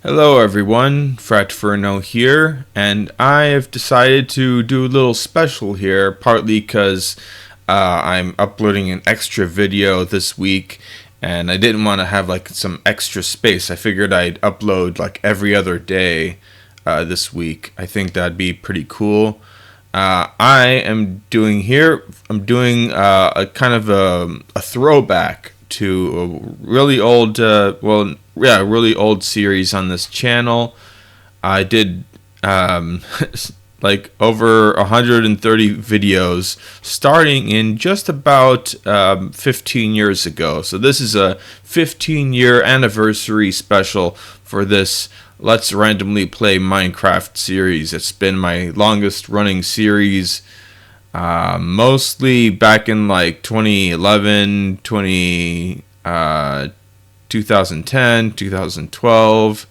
Hello everyone, Fratferno here, and I have decided to do a little special here, partly because I'm uploading an extra video this week, and I didn't want to have like some extra space. I figured I'd upload like every other day this week. I think that'd be pretty cool. I'm doing a kind of a throwback to a really old, really old series on this channel. I did like over 130 videos starting in just about 15 years ago. So this is a 15-year anniversary special for this Let's Randomly Play Minecraft series. It's been my longest running series, mostly back in like 2011, 2010, 2012.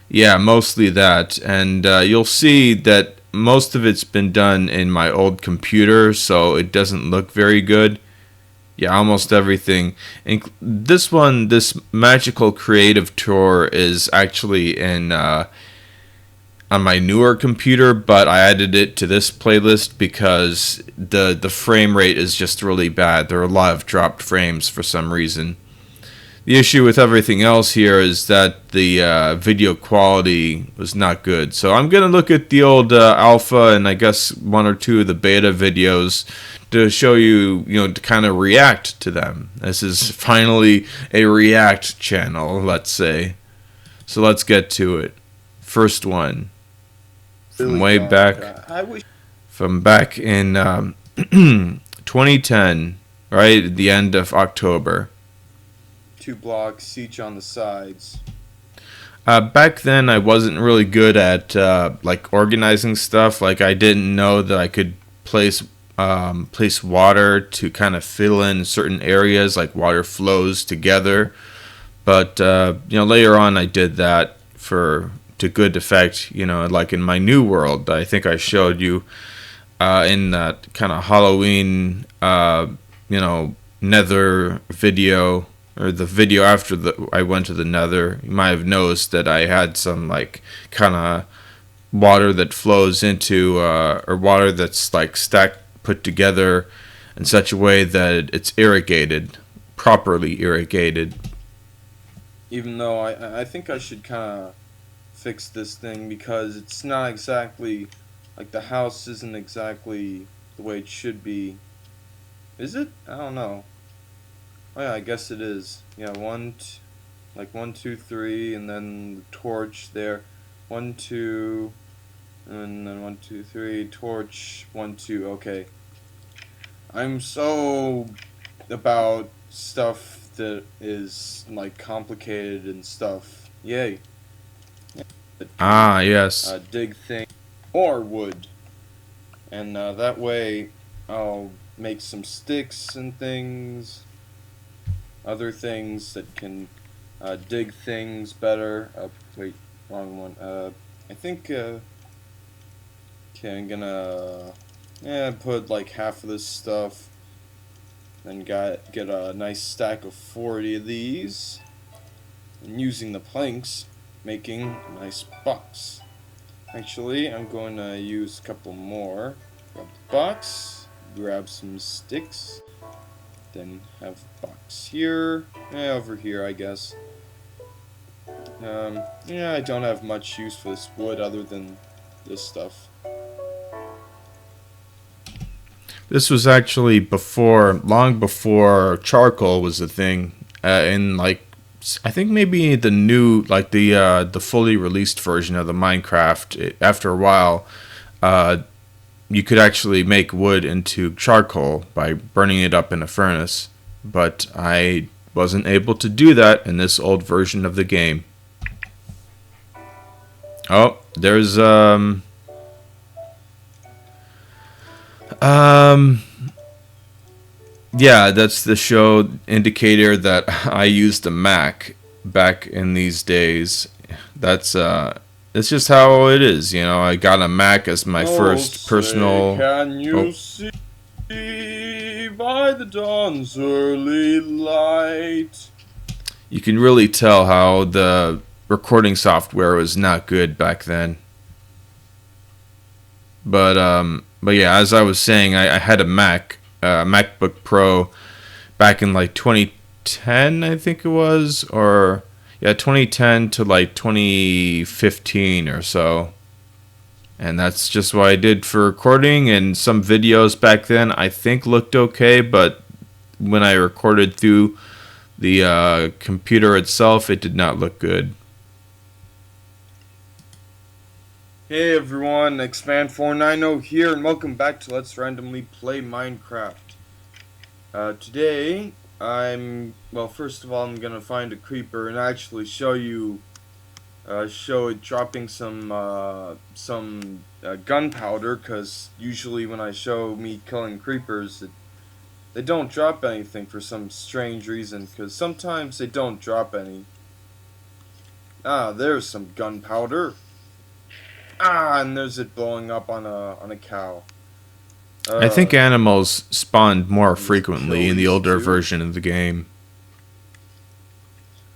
Yeah, mostly that. And you'll see that most of it's been done in my old computer, so it doesn't look very good. Yeah, almost everything. And this Magical Creative Tour is actually in on my newer computer, but I added it to this playlist because the frame rate is just really bad. There are a lot of dropped frames for some reason. The issue with everything else here is that the video quality was not good. So I'm going to look at the old alpha and I guess one or two of the beta videos to show you, to kind of react to them. This is finally a react channel, let's say. So let's get to it. First one. From way back. From back in 2010, right at the end of October. 2 blocks each on the sides. Back then, I wasn't really good at like organizing stuff. Like I didn't know that I could place water to kind of fill in certain areas, like water flows together. But later on, I did that to good effect. Like in my new world, I think I showed you in that kind of Halloween, Nether video. Or the video after I went to the Nether, you might have noticed that I had some like kind of water that flows into, or water that's like put together in such a way that it's irrigated, properly irrigated. Even though I think I should kind of fix this thing because it's not exactly, like the house isn't exactly the way it should be. Is it? I don't know. Oh yeah, I guess it is. Yeah, 1, 2, 3, and then the torch there. 1, 2, and then 1, 2, 3, torch, 1, 2, okay. I'm so about stuff that is, like, complicated and stuff. Yay. Ah, yes. Dig thing or wood. And that way I'll make some sticks and things. Other things that can dig things better. Wait, wrong one. I think, okay, I'm gonna put like half of this stuff. Then get a nice stack of 40 of these. And using the planks, making a nice box. Actually, I'm going to use a couple more. Grab the box, grab some sticks. Then have a box here, over here I guess. I don't have much use for this wood other than this stuff. This was actually long before charcoal was a thing. In like, I think maybe the new, like the fully released version of the Minecraft. After a while, you could actually make wood into charcoal by burning it up in a furnace, but I wasn't able to do that in this old version of the game. Oh, there's yeah, that's the show indicator that I used a Mac back in these days. It's just how it is, I got a Mac as my first personal. Can you see by the dawn's early light? You can really tell how the recording software was not good back then. But yeah, as I was saying, I had a MacBook Pro back in like 2010, I think it was, or yeah, 2010 to like 2015 or so. And that's just what I did for recording, and some videos back then I think looked okay, but when I recorded through the computer itself, it did not look good. Hey everyone, Xman490 here, and welcome back to Let's Randomly Play Minecraft. Today, first of all, I'm gonna find a creeper and actually show it dropping some gunpowder, because usually when I show me killing creepers, they don't drop anything for some strange reason, because sometimes they don't drop any. Ah, there's some gunpowder. Ah, and there's it blowing up on a cow. I think animals spawned more frequently in the older version of the game.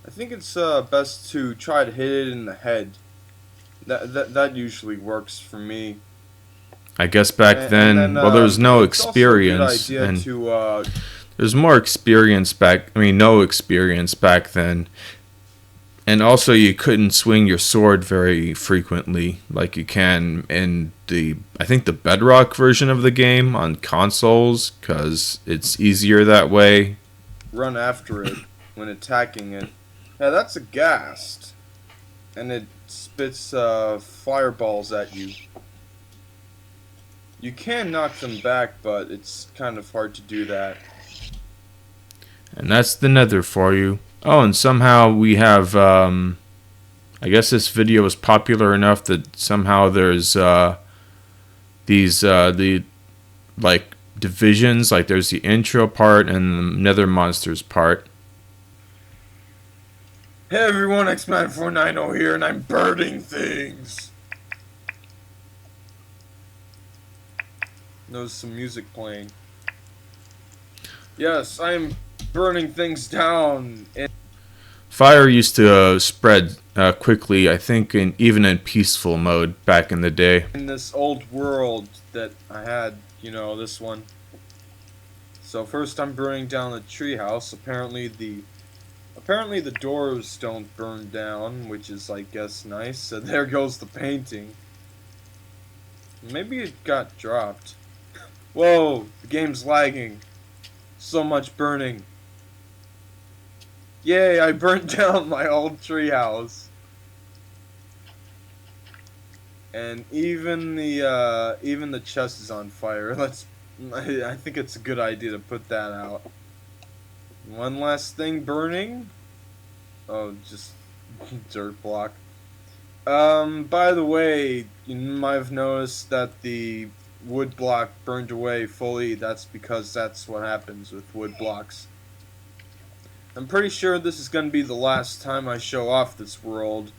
I think it's best to try to hit it in the head. That usually works for me. I guess back then, well, there was no experience, and there's more experience back. I mean, no experience back then, and also you couldn't swing your sword very frequently like you can in I think the Bedrock version of the game on consoles, because it's easier that way. Run after it when attacking it. Yeah, that's a ghast, and it spits fireballs at you. You can knock them back, but it's kind of hard to do that. And that's the Nether for you. Oh, and somehow we have, I guess this video is popular enough that somehow there's the like divisions, like there's the intro part and the Nether Monsters part. Hey everyone, Xman490 here, and I'm burning things. There's some music playing. Yes, I'm burning things down. Fire used to spread quickly, I think, even in peaceful mode back in the day. In this old world that I had, this one. So first I'm burning down the treehouse. Apparently the doors don't burn down, which is, I guess, nice. So there goes the painting. Maybe it got dropped. Whoa, the game's lagging. So much burning. Yay, I burnt down my old treehouse. And even the chest is on fire. I think it's a good idea to put that out. One last thing burning. Oh, just dirt block. By the way, you might have noticed that the wood block burned away fully. That's because that's what happens with wood blocks. I'm pretty sure this is going to be the last time I show off this world.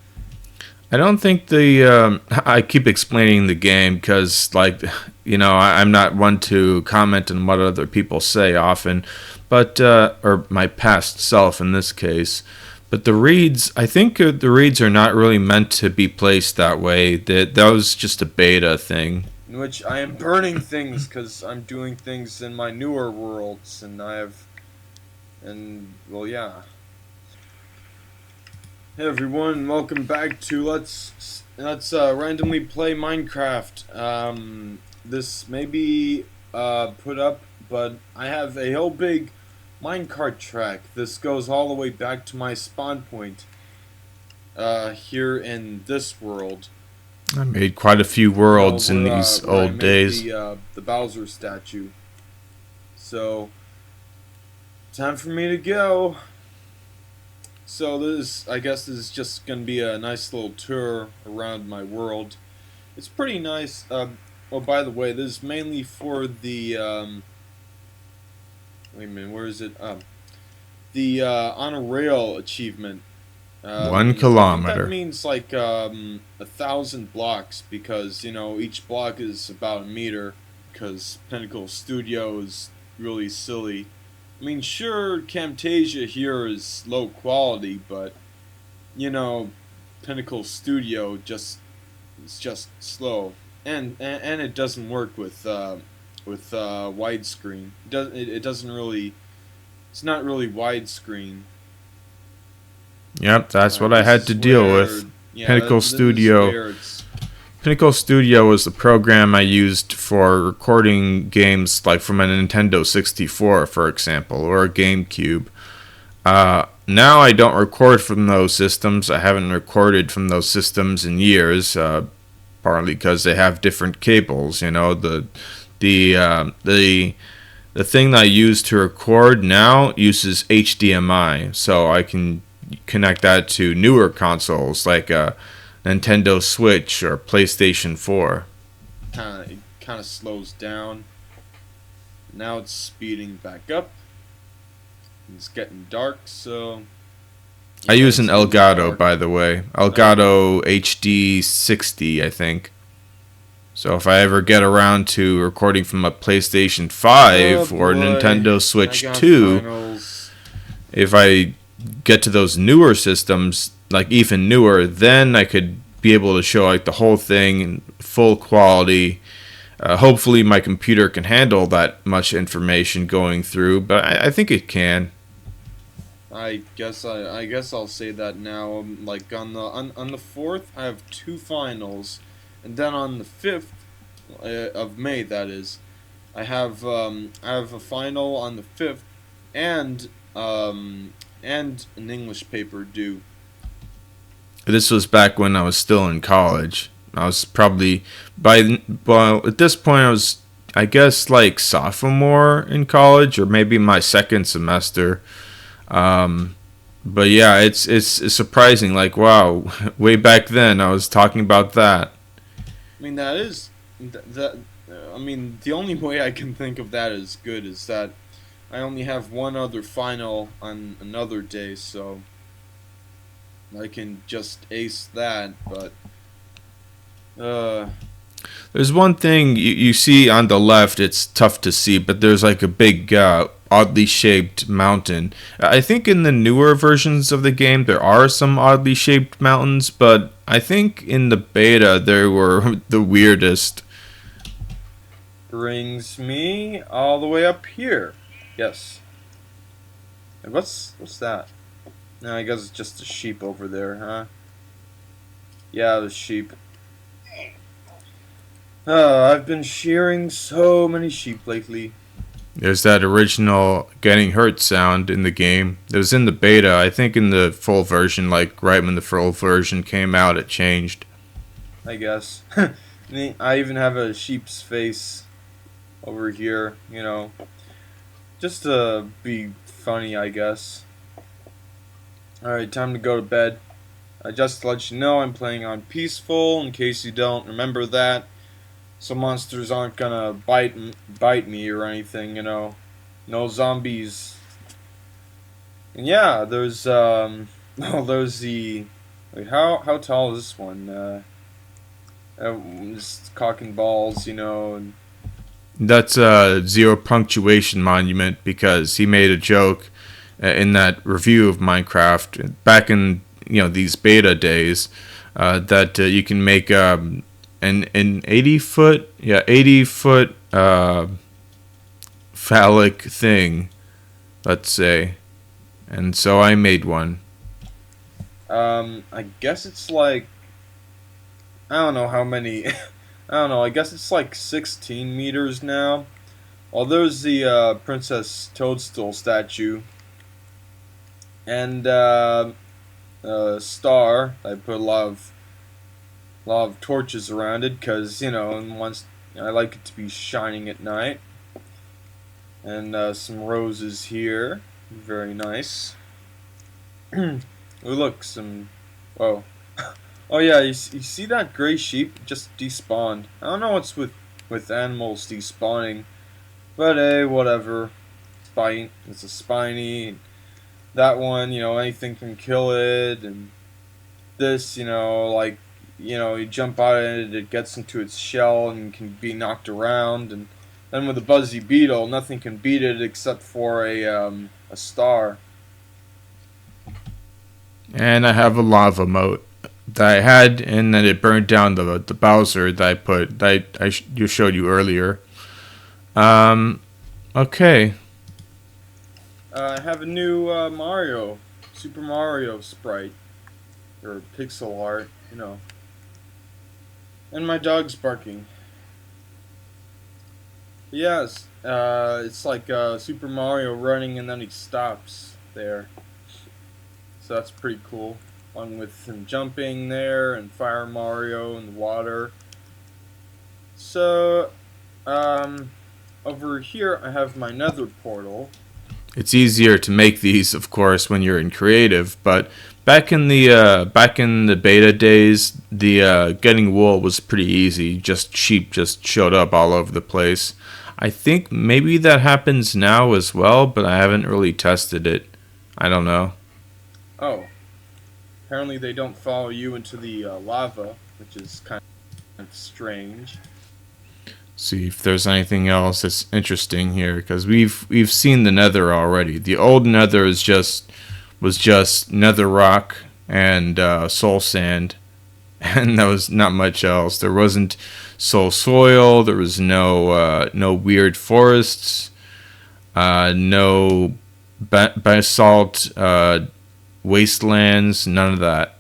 I don't think I keep explaining the game because, like, I'm not one to comment on what other people say often, but, or my past self in this case. But the reeds, I think the reeds are not really meant to be placed that way. That was just a beta thing. In which I am burning things because I'm doing things in my newer worlds, and well, yeah. Hey everyone, welcome back to Let's Randomly Play Minecraft. This may be put up, but I have a whole big minecart track. This goes all the way back to my spawn point here in this world. I made quite a few worlds in these old days. The Bowser statue. So, time for me to go. So I guess this is just going to be a nice little tour around my world. It's pretty nice. Oh, by the way, this is mainly for the, wait a minute, where is it? The on a rail achievement. 1 kilometer. That means like 1,000 blocks, because each block is about a meter. Because Pinnacle Studio is really silly. I mean, sure, Camtasia here is low quality, but Pinnacle Studio it's just slow, and it doesn't work with widescreen. It doesn't really. It's not really widescreen. Yep, that's what I This had is to deal where, with. yeah, Pinnacle this is Studio. where it's Pinnacle Studio was the program I used for recording games like from a Nintendo 64, for example, or a GameCube. Now I don't record from those systems. I haven't recorded from those systems in years, partly because they have different cables. You know, the the thing that I use to record now uses HDMI, so I can connect that to newer consoles like a Nintendo Switch or PlayStation 4. kind of slows down. Now it's speeding back up. It's getting dark, so I yeah, use an it's getting Elgato, dark. by the way. Elgato HD 60, I think. So if I ever get around to recording from a PlayStation Oh 5 or boy, Nintendo I Switch got 2, finals. if I get to those newer systems, like even newer, then I could be able to show like the whole thing in full quality. Hopefully my computer can handle that much information going through, but I think it can. I guess I'll say that now. Like on the fourth, I have two finals, and then on the fifth of May, that is, I have a final on the fifth, and and an English paper due. This was back when I was still in college. I was probably well at this point I was, I guess, like sophomore in college or maybe my second semester. Um, but yeah, it's surprising. Like wow, way back then I was talking about that. I mean that is that. I mean the only way I can think of that as good is that I only have one other final on another day, so I can just ace that. But uh, There's one thing you see on the left. It's tough to see, but there's like a big, oddly shaped mountain. I think in the newer versions of the game there are some oddly shaped mountains, but I think in the beta they were the weirdest. brings me all the way up here. Yes. And what's that? No, I guess it's just a sheep over there, huh? Yeah, the sheep. I've been shearing so many sheep lately. There's that original getting hurt sound in the game. It was in the beta. I think in the full version, like right when the full version came out, it changed. I guess. I even have a sheep's face over here, just to be funny, I guess. Alright, time to go to bed. Just to let you know, I'm playing on peaceful, in case you don't remember that. So monsters aren't gonna bite me or anything. No zombies. And yeah, there's oh, there's the wait, how tall is this one? Just cocking balls. And That's a zero punctuation monument because he made a joke in that review of Minecraft back in these beta days that you can make an 80 foot phallic thing, let's say, and so I made one. I guess it's like I don't know how many. I don't know. I guess it's like 16 meters now. Well, there's the Princess Toadstool statue and star. I put a lot of torches around it because and once I like it to be shining at night. And some roses here, very nice. Oh look, some. Whoa. Oh yeah, you see that gray sheep just despawned. I don't know what's with animals despawning, but hey, whatever. It's a spiny. That one, anything can kill it, and this, like, you jump out at it, it gets into its shell and can be knocked around, and then with a buzzy beetle, nothing can beat it except for a star. And I have a lava moat that I had, and then it burned down the Bowser that I put you showed you earlier. Okay. I have a new Mario, Super Mario sprite or pixel art, and my dog's barking. Yes, it's like Super Mario running and then he stops there. So that's pretty cool. Along with him jumping there and Fire Mario in the water. So, over here I have my Nether portal. It's easier to make these, of course, when you're in creative, but back in the beta days, the getting wool was pretty easy. Just sheep just showed up all over the place. I think maybe that happens now as well, but I haven't really tested it. I don't know. Oh, apparently they don't follow you into the lava, which is kind of strange. See if there's anything else that's interesting here, because we've seen the Nether already. The old Nether was just Nether rock and soul sand, and there was not much else. There wasn't soul soil. There was no weird forests. No basalt wastelands. None of that.